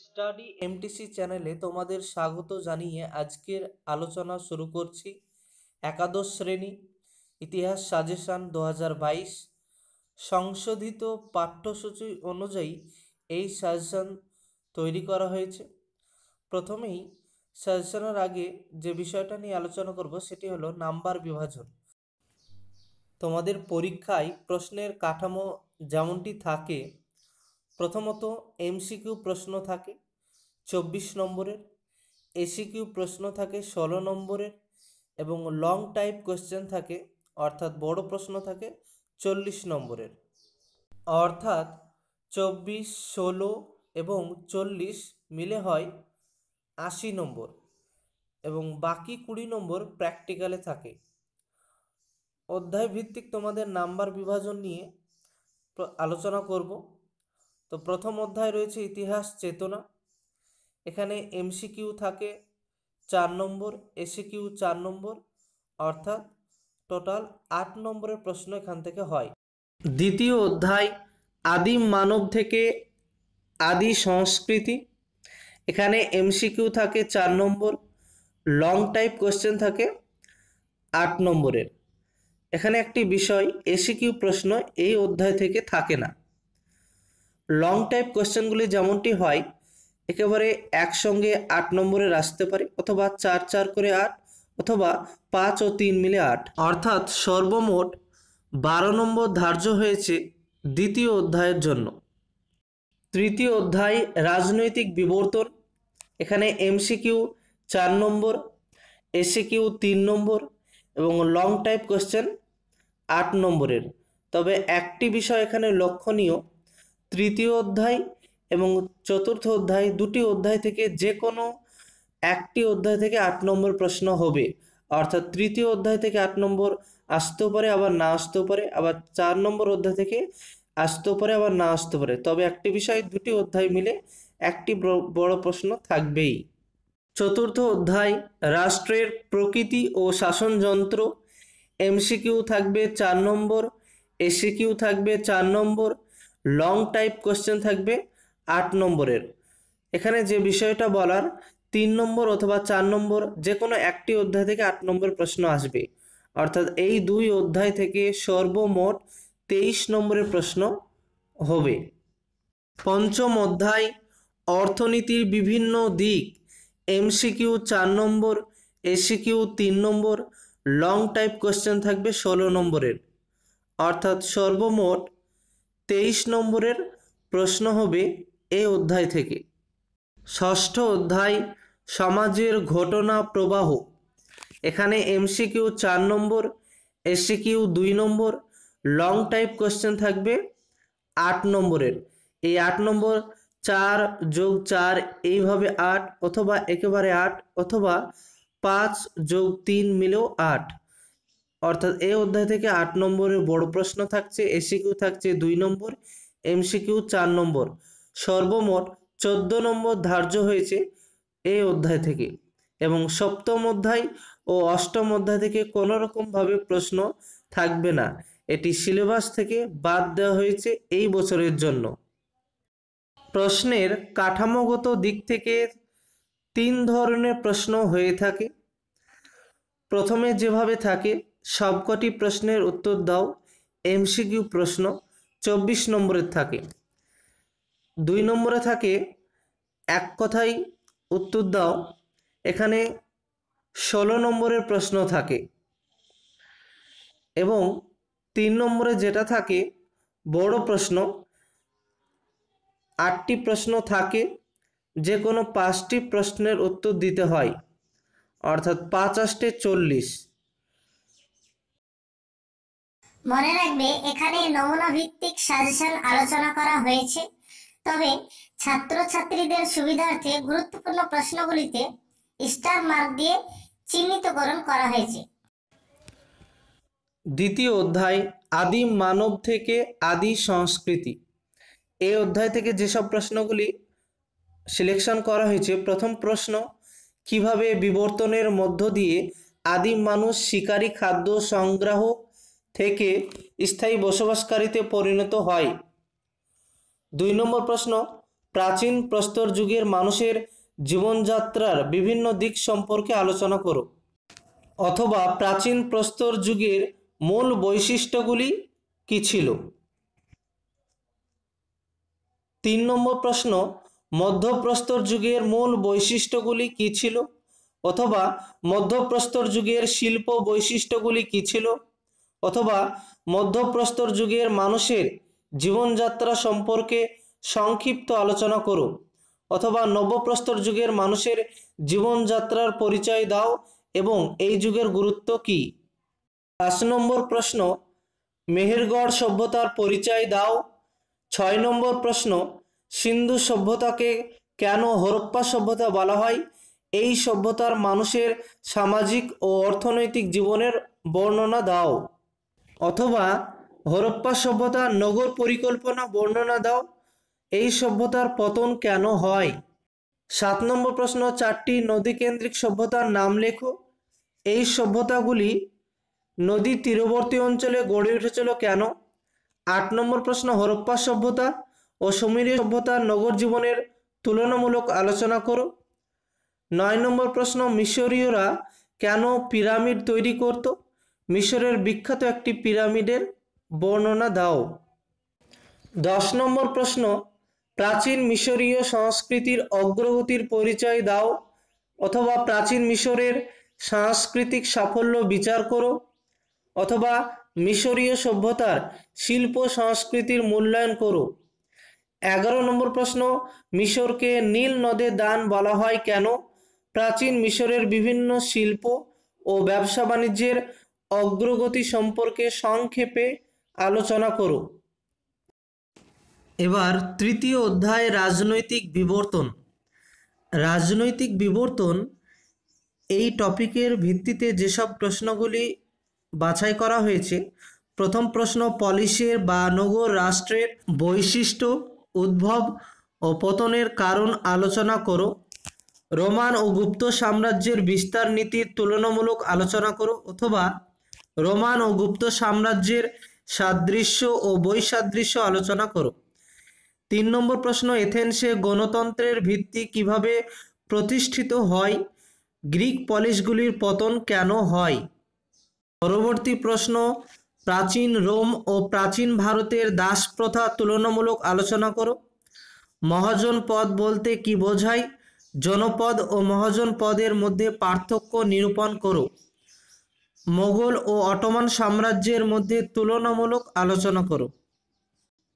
Study MTC চ্যানেলে তোমাদের স্বাগত জানিয়ে আজকের আলোচনা শুরু করছি। একাদশ শ্রেণী ইতিহাস সাজেশন 2022 সংশোধিত পাঠ্যসূচি অনুযায়ী এই সাজেশন তৈরি করা হয়েছে। প্রথমেই সাজেশনের আগে যে বিষয়টা নিয়ে আলোচনা করব সেটি হলো নাম্বার বিভাজন। তোমাদের পরীক্ষায় প্রশ্নের কাঠামো যেমনটি থাকে, প্রথমত এমসিকিউ প্রশ্ন থাকে 24 নম্বরের, এসিকিউ প্রশ্ন থাকে 16 নম্বরের এবং লং টাইপ কোশ্চেন থাকে অর্থাৎ বড় প্রশ্ন থাকে 40 নম্বরের। অর্থাৎ 24, 16 এবং 40 মিলে হয় 80 নম্বর এবং বাকি 20 নম্বর প্র্যাকটিক্যালে থাকে। অধ্যায় ভিত্তিক তোমাদের নাম্বার বিভাজন নিয়ে আলোচনা করব। তো প্রথম অধ্যায় রয়েছে ইতিহাস চেতনা। এখানে এমসিকিউ থাকে 4 নম্বর, এসিকিউ 4 নম্বর, অর্থাৎ টোটাল 8 নম্বরের প্রশ্ন এখান থেকে হয়। দ্বিতীয় অধ্যায় আদিম মানব থেকে আদি সংস্কৃতি। এখানে এমসিকিউ থাকে 4 নম্বর, লং টাইপ কোশ্চেন থাকে 8 নম্বরের। এখানে একটি বিষয়, এসিকিউ প্রশ্ন এই অধ্যায় থেকে থাকে না। লং টাইপ কোশ্চেনগুলি যেমনটি হয় একেবারে একসঙ্গে 8 নম্বরের আসতে পারে, অথবা 4 4 করে 8, অথবা 5 ও 3 মিলে 8, অর্থাৎ সর্বমোট 12 নম্বর ধার্য হয়েছে দ্বিতীয় অধ্যায়ের জন্য। তৃতীয় অধ্যায় রাজনৈতিক বিবর্তন। এখানে এমসিকিউ 4 নম্বর, এসিকিউ 3 নম্বর এবং লং টাইপ কোশ্চেন 8 নম্বরের। তবে একটি বিষয় এখানে লক্ষণীয়, তৃতীয় অধ্যায় এবং চতুর্থ অধ্যায় দুটি অধ্যায় থেকে যে কোনো একটি অধ্যায় থেকে 8 নম্বর প্রশ্ন হবে। অর্থাৎ তৃতীয় অধ্যায় থেকে 8 নম্বর আসতেও পারে, আবার না আসতেও পারে, আবার 4 নম্বর অধ্যায় থেকে আসতেও পারে, আবার না আসতে পারে। তবে একটি বিষয়, দুটি অধ্যায় মিলে একটি বড় প্রশ্ন থাকবেই। চতুর্থ অধ্যায় রাষ্ট্রের প্রকৃতি ও শাসনযন্ত্র। এমসিকিউ থাকবে 4 নম্বর, এসিকিউ থাকবে 4 নম্বর, লং টাইপ কোশ্চেন থাকবে 8 নম্বরের। এখানে যে বিষয়টা বলার, 3 নম্বর অথবা 4 নম্বর যে কোনো একটি অধ্যায় থেকে 8 নম্বর প্রশ্ন আসবে। অর্থাৎ এই দুই অধ্যায় থেকে সর্বমোট 23 নম্বরের প্রশ্ন হবে। পঞ্চম অধ্যায় অর্থনীতির বিভিন্ন দিক। এমসিকিউ 4 নম্বর, এসিকিউ 3 নম্বর, লং টাইপ কোশ্চেন থাকবে 16 নম্বরের। অর্থাৎ সর্বমোট 23 নম্বরের প্রশ্ন হবে এই অধ্যায় থেকে। ষষ্ঠ অধ্যায় সমাজের ঘটনা প্রবাহ। এখানে এমসিকিউ 4 নম্বর, এসিকিউ 2 নম্বর, লং টাইপ কোশ্চেন থাকবে 8 নম্বরের। এই 8 নম্বর 4 যোগ 4 এইভাবে 8, অথবা একেবারে 8, অথবা 5 যোগ 3 মিলেও 8। অর্থাৎ এই অধ্যায় থেকে 8 নম্বরের বড় প্রশ্ন থাকছে, এসিকিউ থাকছে 2 নম্বর, এমসিকিউ 4 নম্বর। সর্বমোট 14 নম্বর ধার্য হয়েছে এই অধ্যায় থেকে। এবং সপ্তম অধ্যায় ও অষ্টম অধ্যায় থেকে কোনো রকমভাবে প্রশ্ন থাকবে না, এটি সিলেবাস থেকে বাদ দেওয়া হয়েছে এই বছরের জন্য। প্রশ্নের কাঠামোগত দিক থেকে 3 ধরনের প্রশ্ন হয়ে থাকে। প্রথমে যেভাবে থাকে, সবকটি প্রশ্নের উত্তর দাও, এমসিকিউ প্রশ্ন 24 নম্বরের থাকে। 2 নম্বরে থাকে এক কথায় উত্তর দাও, এখানে 16 নম্বরের প্রশ্ন থাকে। এবং 3 নম্বরে যেটা থাকে বড় প্রশ্ন, 8টি প্রশ্ন থাকে, যে কোনো 5টি প্রশ্নের উত্তর দিতে হয়, অর্থাৎ 5 8 40। মনে রাখবে এখানে নমুনা ভিত্তিক সাজেশন আলোচনা করা হয়েছে, তবে ছাত্রছাত্রীদের সুবিধার্থে গুরুত্বপূর্ণ প্রশ্নগুলিতে স্টার মার্ক দিয়ে চিহ্নিতকরণ করা হয়েছে। দ্বিতীয় অধ্যায় আদিম মানব থেকে আদি সংস্কৃতি। এই অধ্যায় থেকে যেসব প্রশ্নগুলি সিলেকশন করা হয়েছে, প্রথম প্রশ্ন, কিভাবে বিবর্তনের মধ্য দিয়ে আদিম মানুষ শিকারী খাদ্য সংগ্রাহক থেকে স্থায়ী বসবাসকারীতে পরিণত হয়। 2 নম্বর প্রশ্ন, প্রাচীন প্রস্তর যুগের মানুষের জীবনযাত্রার বিভিন্ন দিক সম্পর্কে আলোচনা করো। অথবা প্রাচীন প্রস্তর যুগের মূল বৈশিষ্ট্যগুলি কী ছিল। 3 নম্বর প্রশ্ন, মধ্যপ্রস্তর যুগের মূল বৈশিষ্ট্যগুলি কী ছিল, অথবা মধ্যপ্রস্তর যুগের শিল্প বৈশিষ্ট্যগুলি কী ছিল, অথবা মধ্যপ্রস্তর যুগের মানুষের জীবনযাত্রা সম্পর্কে সংক্ষিপ্ত আলোচনা করো, অথবা নবপ্রস্তর যুগের মানুষের জীবনযাত্রার পরিচয় দাও এবং এই যুগের গুরুত্ব কী। 5 নম্বর প্রশ্ন, মেহেরগড় সভ্যতার পরিচয় দাও। 6 নম্বর প্রশ্ন, সিন্ধু সভ্যতাকে কেন হরপ্পা সভ্যতা বলা হয়, এই সভ্যতার মানুষের সামাজিক ও অর্থনৈতিক জীবনের বর্ণনা দাও। অথবা হরপ্পা সভ্যতার নগর পরিকল্পনা বর্ণনা দাও, এই সভ্যতার পতন কেন হয়। 7 নম্বর প্রশ্ন, 4টি নদীকেন্দ্রিক সভ্যতার নাম লেখো, এই সভ্যতাগুলি নদী তীরবর্তী অঞ্চলে গড়ে উঠেছিল কেন। 8 নম্বর প্রশ্ন, হরপ্পা সভ্যতা ও সুমেরীয় সভ্যতার নগর জীবনের তুলনামূলক আলোচনা করো। 9 নম্বর প্রশ্ন, মিশরীয়রা কেন পিরামিড তৈরি করত, মিশরের বিখ্যাত একটি পিরামিডের বর্ণনা দাও। 10 নম্বর প্রশ্ন, প্রাচীন মিশরীয় সংস্কৃতির অগ্রগতির পরিচয় দাও, অথবা প্রাচীন মিশরের সাংস্কৃতিক সাফল্য বিচার করো, অথবা মিশরীয় সভ্যতার শিল্প সংস্কৃতির মূল্যায়ন করো। 11 নম্বর প্রশ্ন, মিশরকে নীল নদের দান বলা হয় কেন, প্রাচীন মিশরের বিভিন্ন শিল্প ও ব্যবসা বাণিজ্যের অগ্রগতি সম্পর্কে সংক্ষেপে আলোচনা করো। এবার তৃতীয় অধ্যায়, রাজনৈতিক বিবর্তন। রাজনৈতিক বিবর্তন এই টপিকের ভিত্তিতে যেসব প্রশ্নগুলি বাছাই করা হয়েছে। প্রথম প্রশ্ন, পলিশের বা নগর রাষ্ট্রের বৈশিষ্ট্য, উদ্ভব ও পতনের কারণ আলোচনা করো। রোমান ও গুপ্ত সাম্রাজ্যের বিস্তার নীতির তুলনামূলক আলোচনা করো, অথবা রোমান ও গুপ্ত সাম্রাজ্যের সাদৃশ্য ও বৈসাদৃশ্য আলোচনা করো। 3 নম্বর প্রশ্ন, এথেন্সে গণতন্ত্রের ভিত্তি কিভাবে প্রতিষ্ঠিত হয়, গ্রিক পলিশগুলির পতন কেন হয়। পরবর্তী প্রশ্ন, প্রাচীন রোম ও প্রাচীন ভারতের দাস প্রথা তুলনামূলক আলোচনা করো। মহাজন পদ বলতে কি বোঝায়, জনপদ ও মহাজন পদের মধ্যে পার্থক্য নিরূপণ করো। মোগল ও অটোমান সাম্রাজ্যের মধ্যে তুলনামূলক আলোচনা করো।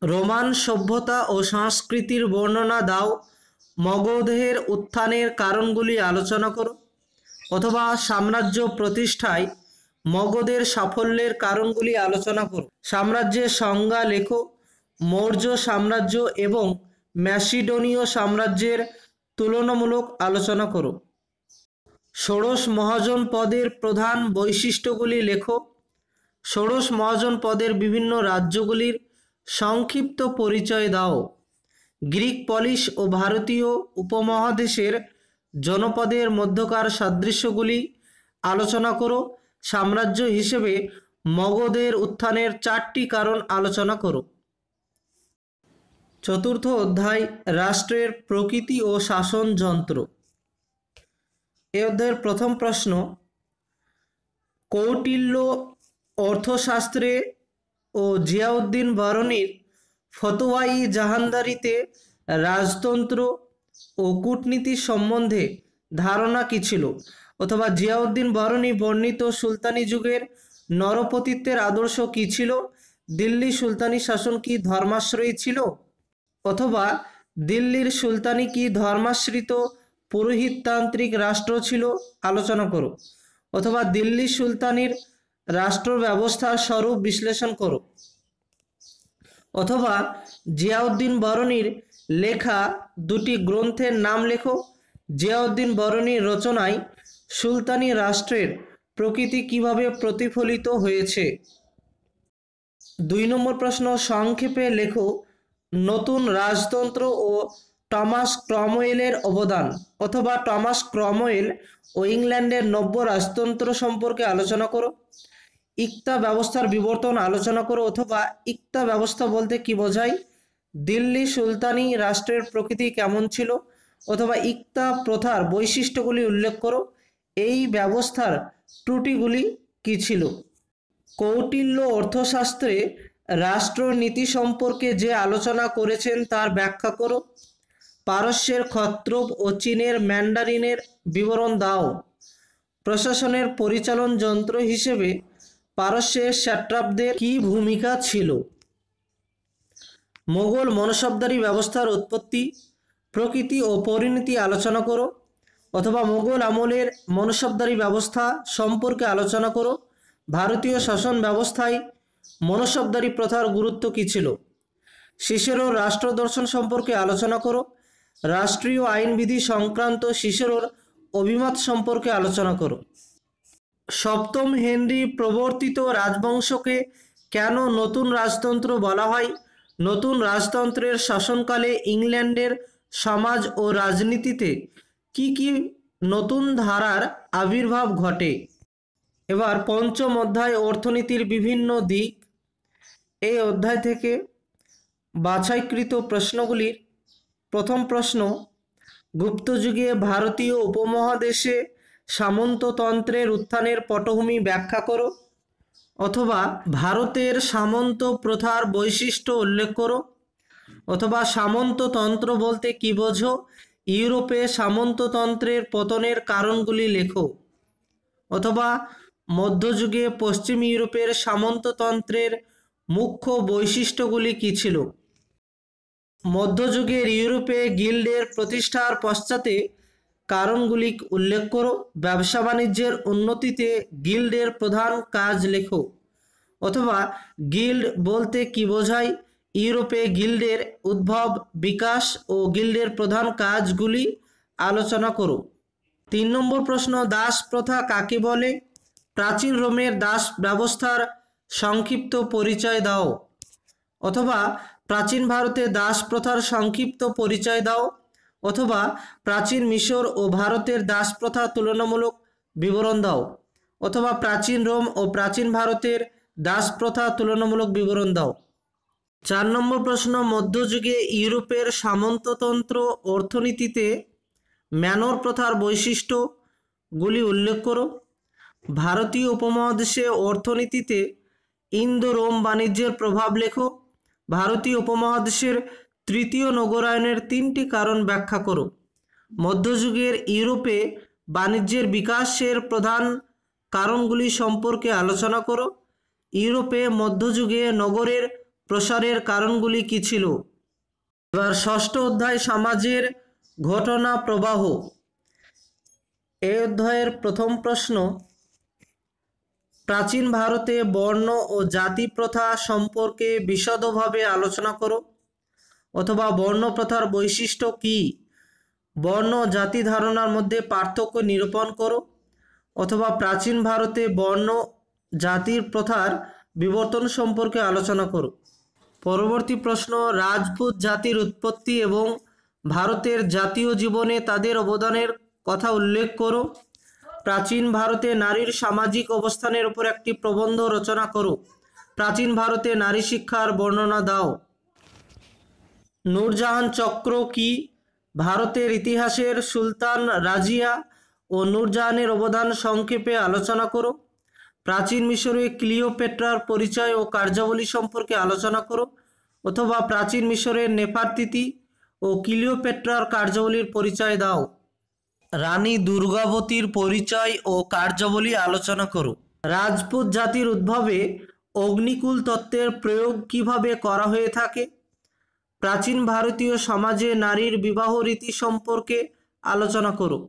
রোমান সভ্যতা ও সংস্কৃতির বর্ণনা দাও, মগধের উত্থানের কারণগুলি আলোচনা করো, অথবা সাম্রাজ্য প্রতিষ্ঠায় মগধের সাফল্যের কারণগুলি আলোচনা করো। সাম্রাজ্যের সংজ্ঞা লেখো, মৌর্য সাম্রাজ্য এবং ম্যাসিডোনীয় সাম্রাজ্যের তুলনামূলক আলোচনা করো। ষোড়শ মহাজন পদের প্রধান বৈশিষ্ট্যগুলি লেখো। ষোড়শ মহাজন পদের বিভিন্ন রাজ্যগুলির সংক্ষিপ্ত পরিচয় দাও। গ্রিক পলিশ ও ভারতীয় উপমহাদেশের জনপদের মধ্যকার সাদৃশ্যগুলি আলোচনা করো। সাম্রাজ্য হিসেবে মগধের উত্থানের 4টি কারণ আলোচনা করো। চতুর্থ অধ্যায়, রাষ্ট্রের প্রকৃতি ও শাসন যন্ত্র। এই অধ্যায়ের প্রথম প্রশ্ন, কৌটিল্য অর্থশাস্ত্রে ও জিয়াউদ্দিন বারনির ফতোয়াই জাহানদারিতে রাজতন্ত্র ও কূটনীতি সম্বন্ধে ধারণা কী ছিল, অথবা জিয়াউদ্দিন বারনি বর্ণিত সুলতানি যুগের নরপতিত্বের আদর্শ কী ছিল, দিল্লি সুলতানি শাসন কি ধর্মাশ্রয়ী ছিল, অথবা দিল্লির সুলতানি কি ধর্মাশ্রিত পুরোহিততান্ত্রিক রাষ্ট্র ছিল আলোচনা করো, অথবা দিল্লি সুলতানির রাষ্ট্র ব্যবস্থার স্বরূপ বিশ্লেষণ করো, অথবা জিয়াউদ্দিন বারনির লেখা 2টি গ্রন্থের নাম লেখো। জিয়াউদ্দিন বারনির রচনায় সুলতানি রাষ্ট্রের প্রকৃতি কিভাবে প্রতিফলিত হয়েছে। 2 নম্বর প্রশ্ন, সংক্ষেপে লেখো নতুন রাজতন্ত্র ও টমাস ক্রমওয়েলের অবদান, অথবা টমাস ক্রমওয়েল ও ইংল্যান্ডের নব্য রাজতন্ত্র সম্পর্কে আলোচনা করো। ইক্তা ব্যবস্থার বিবর্তন আলোচনা করো, অথবা ইক্তা ব্যবস্থা বলতে কি বোঝায়, দিল্লি সুলতানি রাষ্ট্রের প্রকৃতি কেমন ছিল, অথবা ইকতা প্রথার বৈশিষ্ট্যগুলি উল্লেখ করো, এই ব্যবস্থার ত্রুটিগুলি কী ছিল। কৌটিল্য অর্থশাস্ত্রে রাষ্ট্রনীতি সম্পর্কে যে আলোচনা করেছেন তার ব্যাখ্যা করো। পারস্যের ক্ষত্রপ ও চীনের ম্যান্ডারিনের বিবরণ দাও। প্রশাসনের পরিচালন যন্ত্র হিসেবে পারস্যের স্যাট্রাপদের কী ভূমিকা ছিল। মোগল মনসবদারি ব্যবস্থার উৎপত্তি, প্রকৃতি ও পরিণতি আলোচনা করো, অথবা মোগল আমলের মনসবদারি ব্যবস্থা সম্পর্কে আলোচনা করো। ভারতীয় শাসন ব্যবস্থায় মনসবদারি প্রথার গুরুত্ব কী ছিল। সিসেরোর রাষ্ট্রদর্শন সম্পর্কে আলোচনা করো। রাষ্ট্রীয় আইনবিধি সংক্রান্ত সিসেরোর অভিমত সম্পর্কে আলোচনা করো। সপ্তম হেনরি প্রবর্তিত রাজবংশকে কেন নতুন রাজতন্ত্র বলা হয়। নতুন রাজতন্ত্রের শাসনকালে ইংল্যান্ডের সমাজ ও রাজনীতিতে কি কি নতুন ধারার আবির্ভাব ঘটে। এবার পঞ্চম অধ্যায় অর্থনীতির বিভিন্ন দিক। এই অধ্যায় থেকে বাছাইকৃত প্রশ্নগুলির প্রথম প্রশ্ন, গুপ্তযুগে ভারতীয় উপমহাদেশে সামন্ততন্ত্রের উত্থানের পটভূমি ব্যাখ্যা করো, অথবা ভারতের সামন্ত প্রথার বৈশিষ্ট্য উল্লেখ করো, অথবা সামন্ততন্ত্র বলতে কী বোঝো, ইউরোপে সামন্ততন্ত্রের পতনের কারণগুলি লেখো, অথবা মধ্যযুগে পশ্চিম ইউরোপের সামন্ততন্ত্রের মুখ্য বৈশিষ্ট্যগুলি কী ছিল। মধ্যযুগের ইউরোপে গিল্ডের প্রতিষ্ঠার পশ্চাতে কারণগুলি উল্লেখ করো। ব্যবসা বাণিজ্যের উন্নতিতে গিল্ডের প্রধান কাজ লেখো, অথবা গিল্ড বলতে কী বোঝায়, ইউরোপে গিল্ডের উদ্ভব, বিকাশ ও গিল্ডের প্রধান কাজগুলি আলোচনা করো। 3 নম্বর প্রশ্ন, দাস প্রথা কাকে বলে। প্রাচীন রোমের দাস ব্যবস্থার সংক্ষিপ্ত পরিচয় দাও, অথবা প্রাচীন ভারতে দাস প্রথার সংক্ষিপ্ত পরিচয় দাও, অথবা প্রাচীন মিশর ও ভারতের দাস প্রথা তুলনামূলক বিবরণ দাও, অথবা প্রাচীন রোম ও প্রাচীন ভারতের দাস প্রথা তুলনামূলক বিবরণ দাও। 4 নম্বর প্রশ্ন, মধ্যযুগে ইউরোপের সামন্ততন্ত্র অর্থনীতিতে ম্যানর প্রথার বৈশিষ্ট্যগুলি উল্লেখ করো। ভারতীয় উপমহাদেশে অর্থনীতিতে ইন্দো রোম বাণিজ্যের প্রভাব লেখো। ভারতীয় উপমহাদেশের তৃতীয় নগরায়নের 3টি কারণ ব্যাখ্যা করো। মধ্যযুগের ইউরোপে বাণিজ্যের বিকাশের প্রধান কারণগুলি সম্পর্কে আলোচনা করো। ইউরোপে মধ্যযুগে নগরের প্রসারের কারণগুলি কী ছিল। এবার ষষ্ঠ অধ্যায় সমাজের ঘটনা প্রবাহ। এই অধ্যায়ের প্রথম প্রশ্ন, প্রাচীন ভারতে বর্ণ ও জাতি প্রথা সম্পর্কে বিশদভাবে আলোচনা করো, অথবা বর্ণ প্রথার বৈশিষ্ট্য কী, বর্ণ জাতি ধারণার মধ্যে পার্থক্য নিরূপণ করো, অথবা প্রাচীন ভারতে বর্ণ জাতির প্রথার বিবর্তন সম্পর্কে আলোচনা করো। পরবর্তী প্রশ্ন, রাজপুত জাতির উৎপত্তি এবং ভারতের জাতীয় জীবনে তাদের অবদানের কথা উল্লেখ করো। প্রাচীন ভারতে নারীর সামাজিক অবস্থানের উপর একটি প্রবন্ধ রচনা করো। প্রাচীন ভারতে নারী শিক্ষার বর্ণনা দাও। নূরজাহান চক্র কি, ভারতের ইতিহাসের সুলতান রাজিয়া ও নূরজাহানের অবদান সংক্ষেপে আলোচনা করো। প্রাচীন মিশরে ক্লিওপেট্রার পরিচয় ও কার্যাবলী সম্পর্কে আলোচনা করো, অথবা প্রাচীন মিশরের নেফারতিতি ও ক্লিওপেট্রার কার্যাবলীর পরিচয় দাও। রানী দুর্গাবতীর পরিচয় ও কার্যাবলী আলোচনা করো। রাজপুত জাতির উদ্ভবে অগ্নিকুল তত্ত্বের প্রয়োগ কিভাবে করা হয়ে থাকে। প্রাচীন ভারতীয় সমাজে নারীর বিবাহ রীতি সম্পর্কে আলোচনা করো।